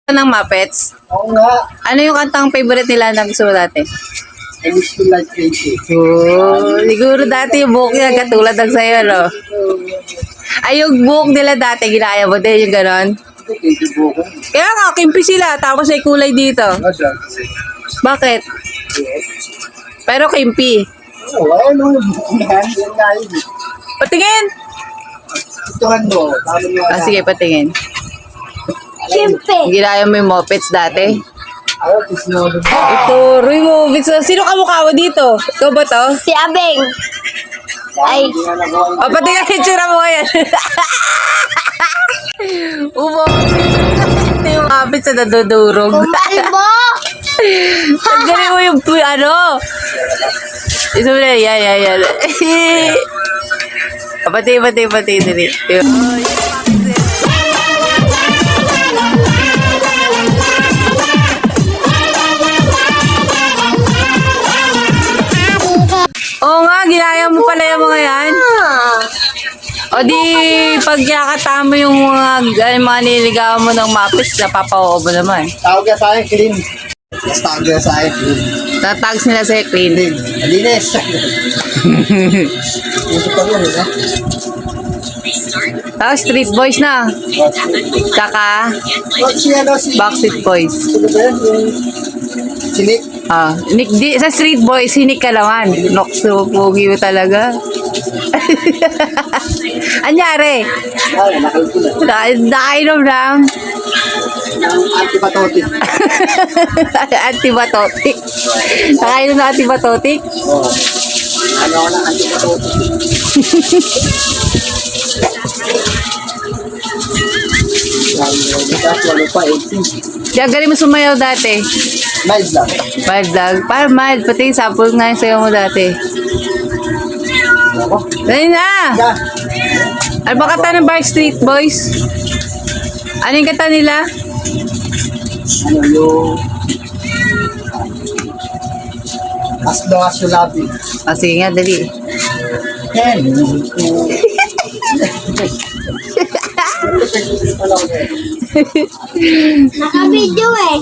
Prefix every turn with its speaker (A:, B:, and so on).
A: Ng Muppets?
B: Oo nga.
A: Ano yung kantang favorite nila na gusto mo dati?
B: I wish you like crazy.
A: Oh, siguro dati yung buhok niya katulad ng sa'yo, no? Ay, yung buhok nila dati, ginaya mo din yung ganon. Kaya nga, kimpi sila, tapos may kulay dito. Bakit? Pero kimpi.
B: Oo, ano yung buhok niyan? Yan nga yun.
A: Patingin!
B: Tutuhan mo. Tama mo.
A: Ah, sige, patingin.
C: Siyempre.
A: Ginaya mo yung Muppets dati.
B: Ayaw, isnodon.
A: Ito, Roy Muppets. Sino kamukha mo dito? Ikaw ba to?
C: Si Abeng. Ay.
A: O, patingin yung tsura mo ngayon. Ito yung Muppets na nadudurog.
C: Kumalbo.
A: Tanggalin mo yung ano. Isa mo na, yan. Pati. Dali. Oo nga, ginaya mo pala yung mga yan. O di, pag kinakata mo yung mga niligawan mo ng Muppets, napapao mo naman.
B: Tawag ka sa akin, clean. Mas tawag ka sa akin, clean.
A: Tatags nila sa'yo, clean.
B: Clean. Malinis. Ito pa rin, ha?
A: Tapos Street Boys na. Tsaka
B: Si ano, si...
A: Backstreet Boys.
B: Sino ba yan? Yung... Si Nick.
A: Sa Street Boys, sinik ka naman. Nokso, pogi mo talaga. Anyari?
B: Ay, nakalimutan na.
A: Nakainom lang.
B: Antibatotic.
A: Antibiotic. Nakainom na antibiotic?
B: Oo. Ano ako ng antibatotic? Walo pa, 18.
A: Kaya galing mo sumayaw dati.
B: Mild lang.
A: Mild lang. Parang mild. Pati sample nga yung sayaw mo dati.
B: Ako.
A: Dali na!
B: Yeah.
A: Ano ba kanta ng Backstreet Boys? Ano yung kanta nila?
B: Ano yung... As long as you love it.
A: Sige nga, dali.
C: Naka-video eh.